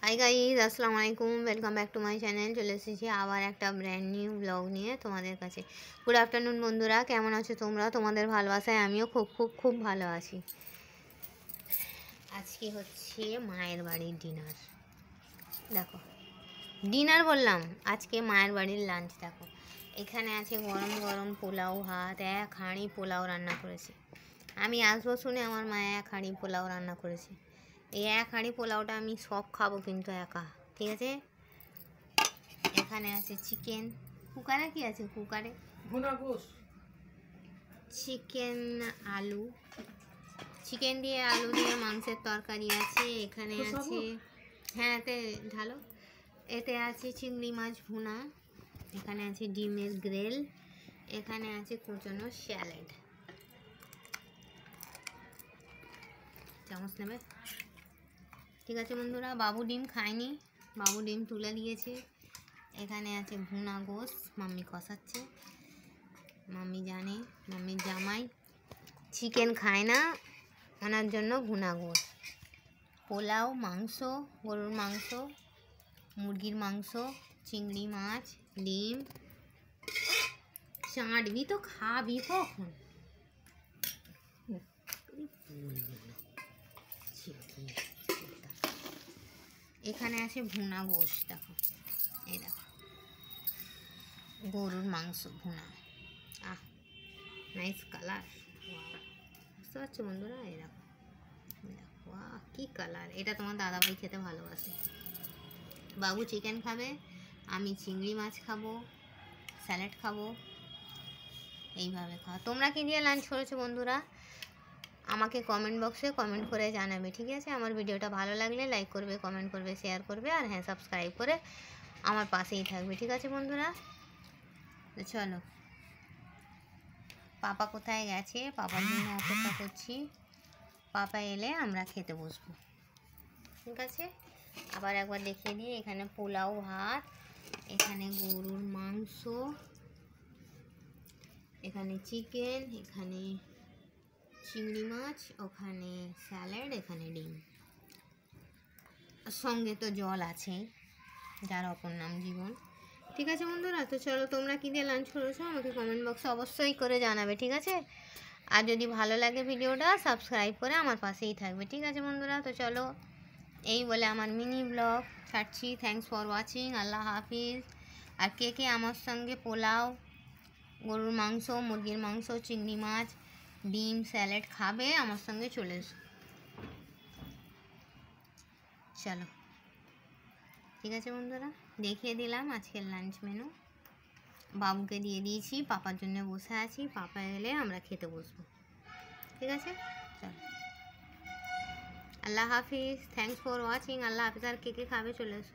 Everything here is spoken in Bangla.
হাই গাইজ, আসসালামু আলাইকুম, welcome back to my channel. চলে এসেছি আবার একটা ব্র্যান্ড নিউ ব্লগ নিয়ে তোমাদের কাছে। গুড আফটারনুন বন্ধুরা, কেমন আছো তোমরা? তোমাদের ভালোবাসায় আমিও খুব খুব খুব ভালো আছি। আজকে হচ্ছে মায়ের বাড়ির ডিনার। দেখো, ডিনার বললাম, আজকে মায়ের বাড়ির লাঞ্চ। দেখো, এখানে আছে গরম গরম পোলাও ভাত। এক হাঁড়ি পোলাও রান্না করেছে। আমি আসবো শুনে আমার মা এক হাঁড়ি পোলাও রান্না করেছে। এই এক হাঁড়ি পোলাওটা আমি সব খাবো কিন্তু একা, ঠিক আছে? এখানে আছে চিকেন। কুকারে কি আছে? কুকারে চিকেন, আলু, চিকেন দিয়ে আলু দিয়ে মাংসের তরকারি আছে। এখানে আছে, হ্যাঁ এতে ঢালো, এতে আছে চিংড়ি মাছ ভুনা, এখানে আছে ডিমের গ্রেল, এখানে আছে কুচনো স্যালাড। চামচ নেবে? ঠিক আছে বন্ধুরা, বাবু ডিম খায়নি, বাবু ডিম তুলে দিয়েছে। এখানে আছে ভুনা গোশ, মাম্মি কষাচ্ছে। মাম্মি জানে, মাম্মির জামাই চিকেন খায় না, ওনার জন্য ভুনা গোশ। পোলাও, মাংস, গরুর মাংস, মুরগির মাংস, চিংড়ি মাছ, ডিম। চাটবি তো খাবি কখন? এখানে আছে ভুনা গোশ। দেখো, এই দেখো, গরুর মাংস ভুনা। আহ, নাইস কালার। বুঝতে পারছো বন্ধুরা? এই দেখো, বাহ কি কালার! এটা তোমার দাদাভাই খেতে ভালোবাসে। বাবু চিকেন খাবে, আমি চিংড়ি মাছ খাবো, স্যালাড খাবো। এইভাবে খাও। তোমরা কি দিয়ে লাঞ্চ করেছো বন্ধুরা? আমাকে কমেন্ট বক্সে কমেন্ট করে জানাবে, ঠিক আছে? আমার ভিডিওটা ভালো লাগলে লাইক করবে, কমেন্ট করবে, শেয়ার করবে, আর হ্যাঁ, সাবস্ক্রাইব করে আমার পাশেই থাকবে, ঠিক আছে বন্ধুরা? তো চলো, পাপা কোথায় গেছে? পাপার জন্য অপেক্ষা করছি। পাপা এলে আমরা খেতে বসবো, ঠিক আছে? আবার একবার দেখিয়ে দিই, এখানে পোলাও ভাত, এখানে গরুর মাংস, এখানে চিকেন, এখানে চিংড়ি মাছ, ওখানে স্যালাড, এখানে ডিম, সঙ্গে তো জল আছে, যার অপর নাম জীবন। ঠিক আছে বন্ধুরা, তো চলো, তোমরা কী দিয়ে লাঞ্চ করেছো আমাকে কমেন্ট বক্সে অবশ্যই করে জানাবে, ঠিক আছে? আর যদি ভালো লাগে ভিডিওটা, সাবস্ক্রাইব করে আমার পাশেই থাকবে, ঠিক আছে বন্ধুরা? তো চলো, এই বলে আমার মিনি ব্লগ ছাড়ছি। Thanks for watching. আল্লাহ হাফিজ। আর কে কে আমার সঙ্গে পোলাও, গরুর মাংস, মুরগির মাংস, চিংড়ি মাছ, ডিম, স্যালাড খাবে, আমার সঙ্গে চলে এসো। চলো, ঠিক আছে বন্ধুরা, দেখিয়ে দিলাম আজকের লাঞ্চ মেনু। বাবুকে দিয়ে দিয়েছি, পাপার জন্য বসে আছি। পাপা এলে আমরা খেতে বসবো, ঠিক আছে? চলো, আল্লাহ হাফিজ। Thanks for watching. আল্লাহ হাফিজ। আর কে কে খাবে চলে এসো।